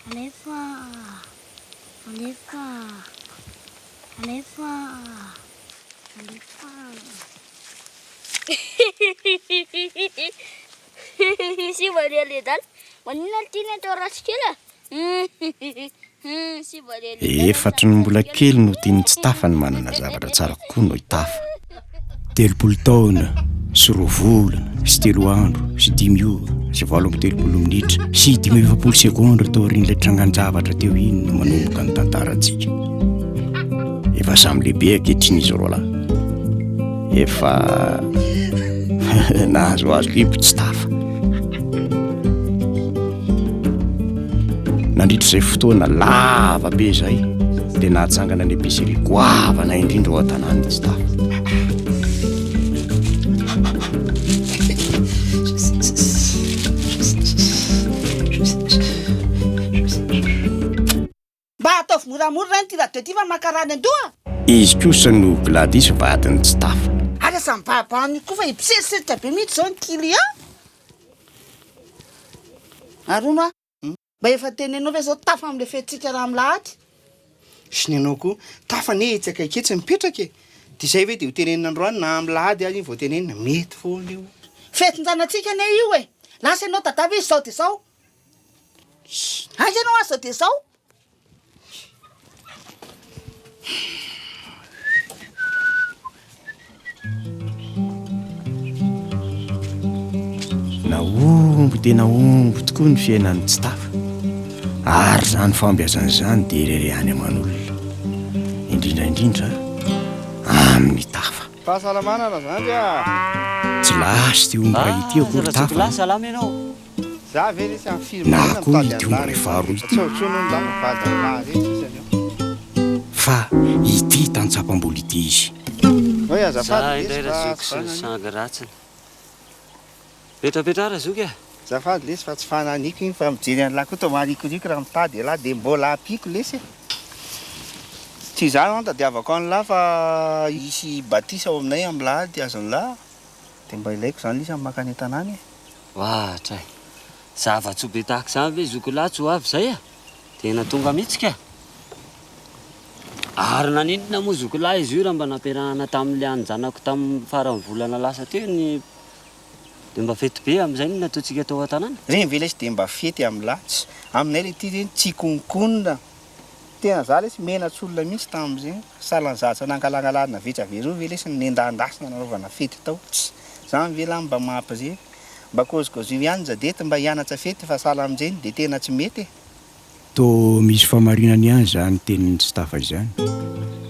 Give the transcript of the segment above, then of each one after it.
Alefa. Alefa. Alefa. Alefa. Si Valérie dal. Maninona tiana atao ratsy kely? Si Valérie. Efatra no mbola kely no tiany tsy tafa ny manana zavatra tsara kokoa no hitafa. 30 taona sy 2 volana sy 3 andro sy 5 ora sy 80 minitra sy 20 sekondra tao aorian'ilay trangan-javatra teo iny no manomboka ny tantarantsika. Efa samy lehibe ankehitriny izy roa lahy. Efa nahazoazo libo tsy tafa. Nandritra izay fotoana lava be izay dia nahatsangana ny épicerie goavana indrindra ao an-tanàna tsy tafa. Mba ataovy moramora ny ty radio ty fa makarany andoha. Izy kosa no Gladys vadiny tsy tafa. Ary sa mibabany koa fa ipsesitra be mihitsy zao ny client. Arona mba efa tenenao ve zao tafa am'le fetrika raha milahady. Sy nenao koa tafa ne tsy akaiketsy mipetraka e. Dia izay ve dia ho tenenina androany na amilahady azy vao tenenina mety foana io. Fetin-janatsika ne io e. Lasa ianao dadavy izy zao dia zao. Anka ianao azy zao dia zao. Naombo tena ombo tokoa ny fiainany tsy tafa. Ary zany fambiazan'izany dia rerehany aman'olona. Indrindraindrindra amin'ny tafa. Fahasalamana na zany Tsy lasy ty ombo raha ity akory tafa. Salama ianao. za ve nisy amin'ny Na firimana koa ity ombo rehefa faharoa ity. tsono ny lava vadana rehetra isany eo. Fa ity tantsapam-bola ity izy. Hoe Za azafady indray razoky sy sanga ratsiny. Petrapetra razoky e. azafady lesy fa tsy fananiko iny fa mijery an'lahy koa tao marikoriko raha mitady lahy dia mbola apiko lesy e. Tsy izany an tadiavako an'lahy fa isy batisa ao aminay amin'ny lahady azon'lahy dia mba ilaiko zany lisy amin'ny makany an-tanàny e. Wahatra e. Zava-tsobe tahaka izany ve zokolahy tsy ho avy izay a? Tena tonga mihitsy ka. Ary naninona moa zokolahy izy io raha mba nampiarahana tamin'ilay anjanako tamin'ny faran'ny volana lasa teo ny dia mba fety be amin'izay no nataontsika tao an-tanàna. Reny ve lesy dia mba fety amin'ny latsy aminay le ty reny tsy konkonina tena za lesy menatsy olona mihitsy tamin'izay salanzatsy nankalangaladina vetraveroa ve lesy nendandasina nanaovana fety tao tsy zany ve lahy mba mampizay mba kozikozy ihany jadety mba hianatra fety fa sala amin'izay dia tena tsy mety e. Toa misy famarinany ihany zany tenin'ny tsy tafa izany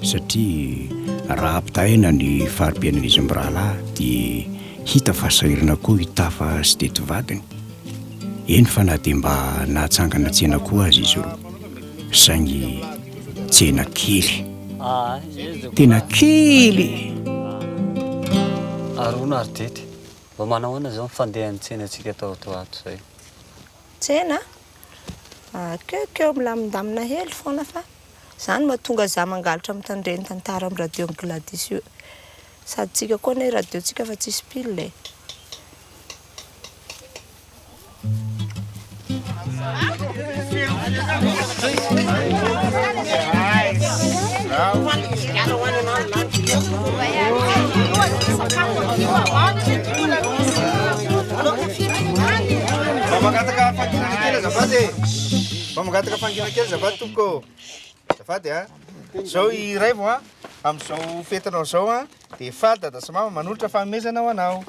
satria raha ampitahaina ny fari-piainan'izy amin'ny rahalahy dia hita fa sahirana koa hitafa sy tety vadiny. Eny fa na dia mba nahatsangana tsena koa azy izy roa saingy tsena kely tena kely. Arona ary tety. Mba manao ahoana izao fandehan'ny tsena antsika tao ato izay. Tsena keo milamindamina hely foana fa izany mahatonga za mangalatra mitandreny tantara amin'ny radio ny Gladys io. Sady tsika koa ny radio tsika fa tsisy pile e. Mamangataka fangina kely azafady. Mamangataka fangina kely azafady tompoko. Azafady a. Zao iray vao a amin'izao fetinao zao a dia faly dada sy mama manolotra fanomezana ho anao.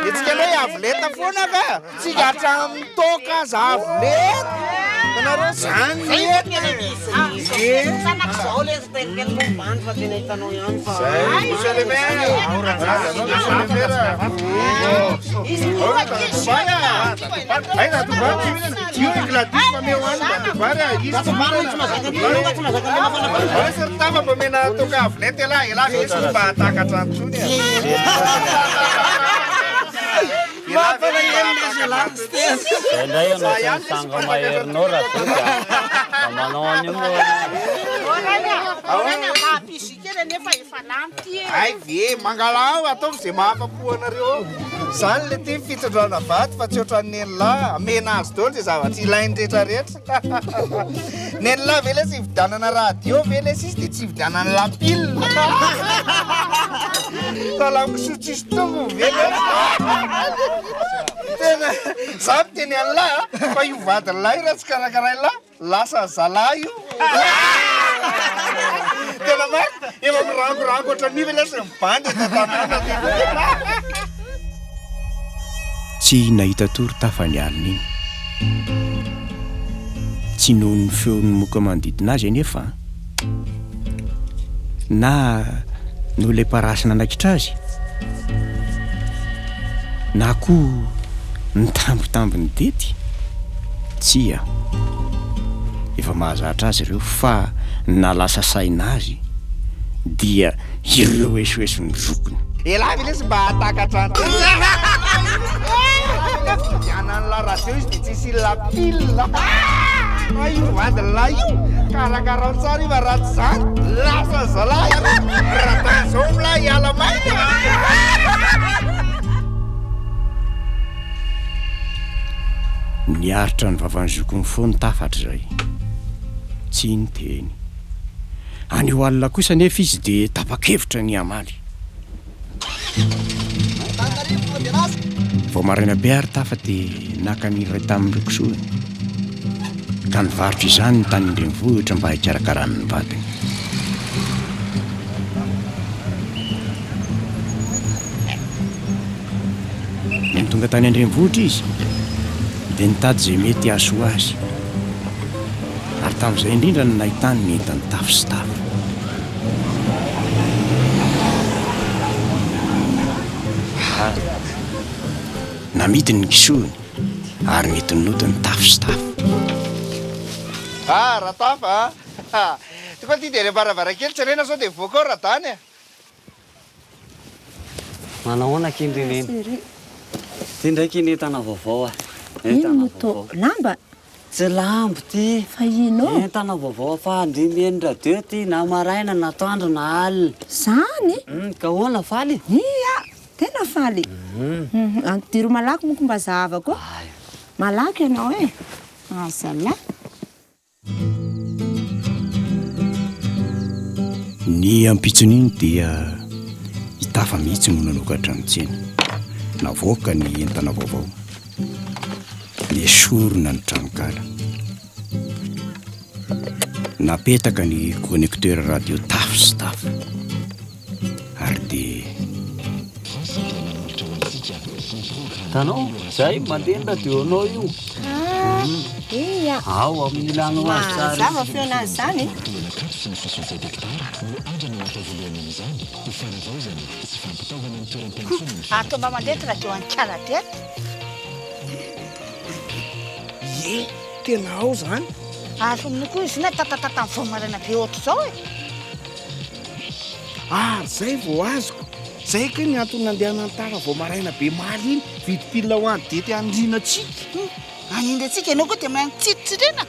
Etsika aloha avoleta foana ka tsy gatra amin'ny toka za avoleta anareo zany mena toka avoleta ela ela misy mba atakatra antsony Indray ianao tsy misanga maherinao raha toka. Manao any moa. nefa efa lampy ay ve mangalao ataovy zay mahafapo anareo zany le ty fitsandrana vaty fa tsy ohatran'ny nenilahy amena azy dolo zay zavatsy ilainy rehetrarehetra nenilahy ve le tsy hividianana radio ve le sisy dia tsy hividianana lapile talamikosotsisy tongo ve le tena za miteny an'lahy fa io vadin'lahy raha tsy karakaraha lahy lasa zalahy io tena marika efa mirangorango ohatraniva lasa mibandy tatanana tsy nahita tory tafany alina iny tsy noho ny feon'ny moka manodidina azy anefa na no ilay parasina anakitra azy na koa ny tambotambony dety tsia efa mahazatra azy ireo fa nalasa saina azy dia ireo esoesony zokony elahy ve lesy mba hatakatra anan'la radio izy dia tsisy lapile fa io vadin'lahy io karakarao tsara iva ratsy zany lasa zalahy raha tazao milahy hiala maina niaritra ny vavan'ny zokony foany tafatra zay tsy ny teny anio alina kosa nefa izy dia tapa-kevitra ny amaly vao maraina be ary tafa dia nakaniray tamin'ny rokosoany ka nivarotra izany ny tany indrenivohitra mba hikarakarany ny vadiny ny tonga tany andrenivohitra izy dia nitady izay mety asoa azy ary tamin'izay indrindra no nahitany ny entany tafo sy tafo namidiny ny kisoany ary nety nodiny tafo sy tafo raha tafa tokoa ty dia rebaravarakely tsy rena sao dia voaka ao raha tany manahoana kindrineny ty ndraiky netana vaovao ino moto lamba tsy lambo ty fa ino entana vaovao fa andrimeny radio ty na maraina na toandro na alina zany ka hoana faly ia tena faly antidiro malaky moko mba zahavako malaky ianao e azala ny ampitson'iny dia hitafa mihitsy no nanokatra ny tsena navoaka ny entana vaovao nesorona ny tranokala napetaka ny connecteur radio tafo sy tafo ary dia tanao zay mandeha ny radionao io ia ao amin'ny ilanao azy tsara zava feonazy zany ato mba mandeha ty radio anikala teto e tena ao zany azominy koa izy na tatatata ny voamarana be oatra zao e zay vao azoko zay ka ny antony nandeha nantara vao maraina be maly iny vidipilina ho any dety andrina atsika anindry atsika ianao koa dia manitsiritrirena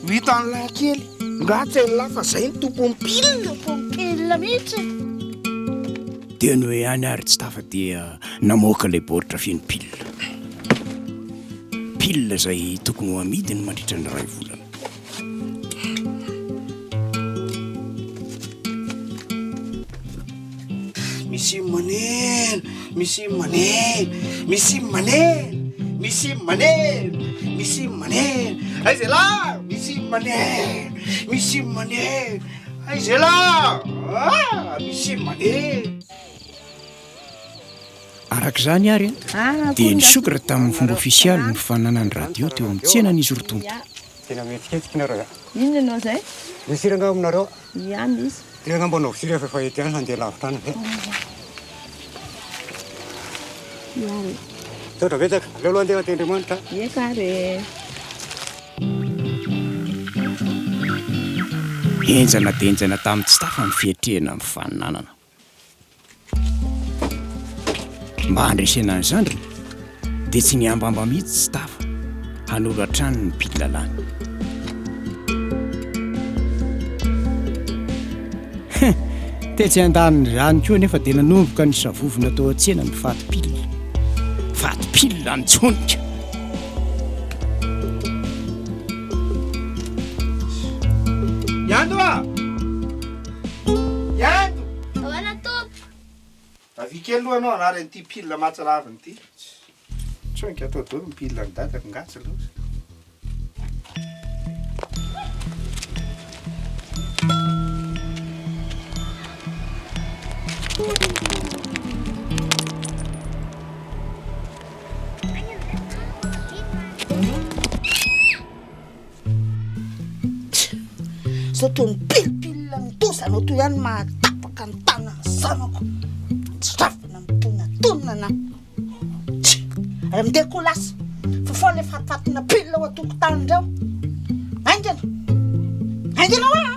vita an'lahy kely ngatsy anylahy fa zay ny tompompilina pompilina mihitsy dia no hoe any ary tsy tafa dia namoaka ilay baoritra feno pilina zay tokony ho amidiny mandritra ny ray volana misy maneno misy maneno misy maneno misy maneno misy maneno aiza la misy maneno misy maneno aiza la misy maneno araka izany ary dia nisokatra tamin'ny fomba ofisialy ny fananany radio teo amin'ny tsena n'izy rotonto tena metiketiky nareo ino ianao zay misiranga aminareo ihany izy tiranga mbonao siry fa ety any handeha lavitra any ihany totra betsaka leo aloha andeha tendrimanitra eka re enjana dia enjana tamin'ny tsy tafa ny fietrehana amin'ny faninanana mba handresena ny zandriny dia tsy niambamba mihitsy tsy tafa hanolo hatrany ny pilalany Tetsy an-daniny zany koa nefa dia nanomboka ny savovona tao an-tsena ny fatipilina. Fatipilina nitsonika. Yando a! Yando! Ahoana tompo? Avikely aloha anao anaran'ity pilina matsaraviny ity. Tsonika atao daholo ny pilina ny dadako ngatsy aloha. Zao toy ny pilipilina ny tosana toy ihany mahatapaka ny tanana zanako. Tsirafina mitonatona. Ary amin'izay koa lasa fa fao ilay fatifatina pilina ao an-tokotany ireo. Aingana! Aingana hoa!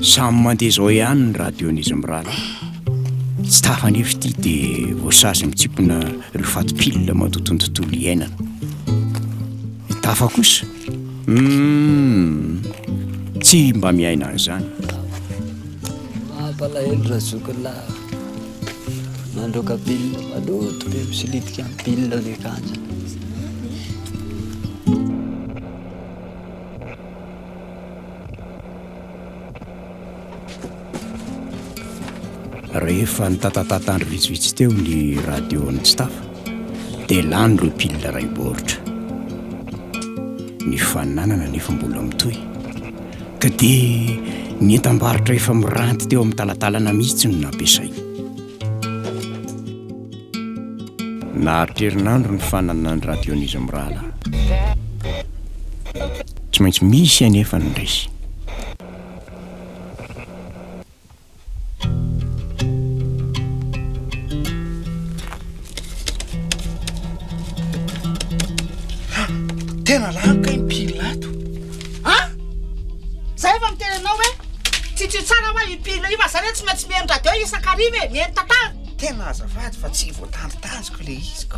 Samy mandeha zao ihany ny radionisy mirala. Tsy tafanefy ity dia voasasy mitsipona ireo fatipilina mandoton'ny tontolo iainana. Tafa kosa tsy mba miaina an'izany. Mampalahelo raha zokolahy mandroaka pilina maloto be misilitika amin'ny pilina ny kanja. Rehefa nitatatatandro vitsivitsy teo ny radio ny stafa dia lany ireo pilina ray baoritra. Ny fananana nefa mbola mitohy ka dia ny entam-barotra efa miranty teo amin'ny talatalana mihitsy no nampiasay. Nahariterinandro ny fananana ny radionisy mirala. Tsy maintsy misy anefa ny raisy. Tena lanka iny pilina ato. Zay efa miteny anao hoe tsy tsara hoa io pilina io fa zany hoe tsy maintsy mihaino radio isan-kariva e, mihaino tantara. Tena azafady fa tsy voatanjotanjoko le iziko.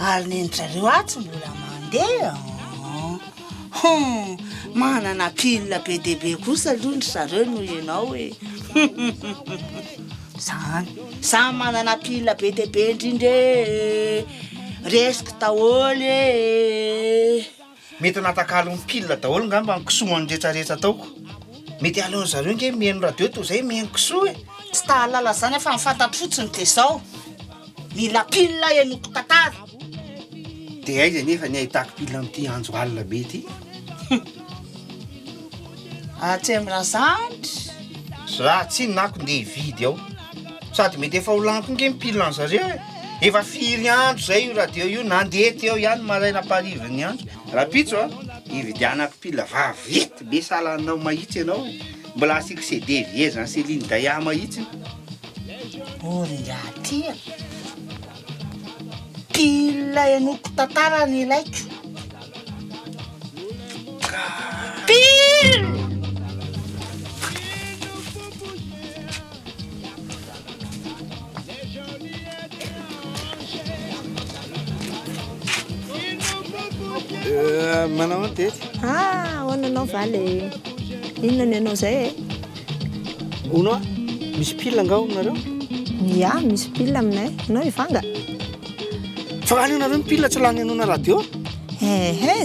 Ary nentrareo atsy mbola mandeha. Manana pilina be dia be kosa aloha ny zareo noho ianao e. Samy manana pilina be dia be indrindra e. Resiko daholo e. Mety natakalo ny pilina daholo ngamba nikisoany rehetrarehetra taoko. Mety aleony zareo nge mihaino radio toy izay mihaino kisoa e. Tsy tahalala zany efa mifantatro fotsiny dia zao. Mila pilina enoko tantara. Dia aiza nefa ny ahitako pilina amin'ity andro alina be ity. Atsemrazandry. Raha tsy nako ndeha hividy ao. Sady mety efa ho lanko nge mipilina zareo e. Efa firy andro zay io radio io nandeha teo ihany maraina pariviny andro. Rapitso hividianako pilina vavety be salanao mahitsy ianao. Mbola asiko CD viezana Céline Daya mahitsy. Oringatia. Pilina enoko tantara ny ilaiko. Pilina! Manao an tety. Ahoana anao valy? Inona ny anao zay e? Ono misy pilina nga nareo? Ya, misy pilina aminay. Anao ivanga? Fa anio nareo pilina tsy lany anona radio?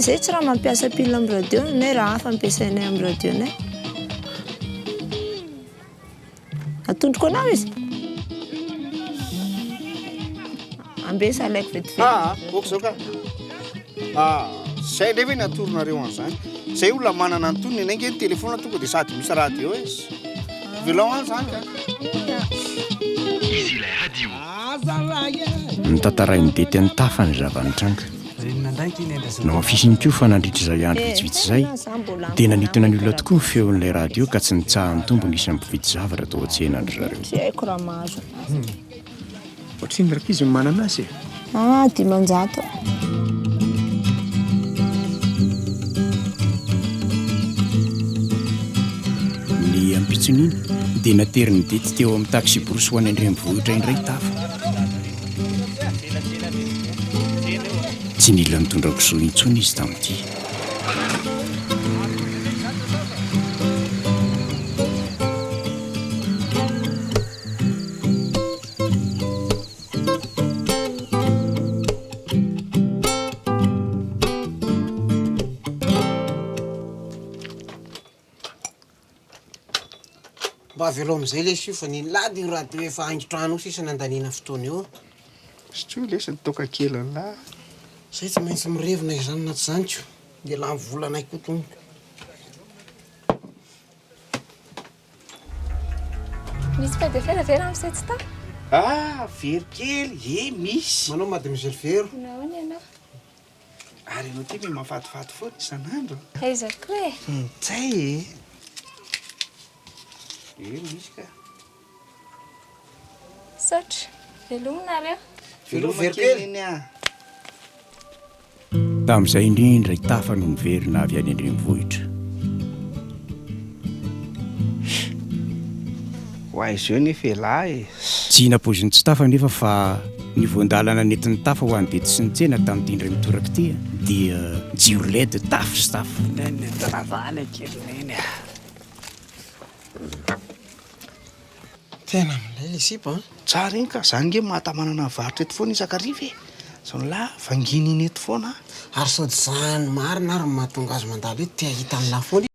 Zay tsy raha mampiasa pilina amin'ny radio nay raha hafa ampiasainay amin'ny radio nay. Atondroko anao izy? Ambesa alaiko vetivety. Oko zao ka. Zay lefa ny atoronareo an'izany. Zay olona manana antonony anange ny telefona tonga dia sady misy radio e. Velao any zany ka. Izy ilay radio. Nitantarainy dety ny tafa ny zavanitranga. Nao afisiny koa fa nandritra izay andro vitsivitsy izay dia nanitona ny olona tokoa ny feon'ilay radio ka tsy nitsahan'ny tombony isan'ny mpividy zavatra tao an-tsena andry zareo. Tsy haiko raha mahazo. Ohatriny raka izy manana azy e? 500. Ny ampitsony iny dia nateriny dety teo amin'ny taxi borosy ho any andrenivohitra indray tafa. tsy nila mitondra kisoa intsony izy tamin'ity. mba avelo am'izay lesy io fa nilady io raha de efa haingitrano sisany andaniana fotoana eo satria lesy nitoka kely an'lahy zay tsy maintsy mirevina izany naty zanyko de la volana koa tongoka misy fa de feravera am'izay tsy ta very kely misy manao mademoiselle Vero nahoana ianao ary anao ty mi mafatifaty foana isan'andro aizako e tsay misy ka saotra velominareo velomakely Tamin'izay indrindra itafa no niverina avy any andrenivohitra. ho izy eo nefa elahy Tsy napozin'ny tsy tafa nefa fa ny voandalana nentin'ny tafa ho an'ny bety sy ny tsena tamin'ity indray mitoraka ity dia jiro led tafo sy tafo. Taravana kely neny tena amilay le sipa tsara iny ka zany nge mahatamanana varotra eto foana isakariva zao la vanginy iny eto foana ary sady zany marina ary mahatonga azy mandalo eto te ahita amin'ny lafony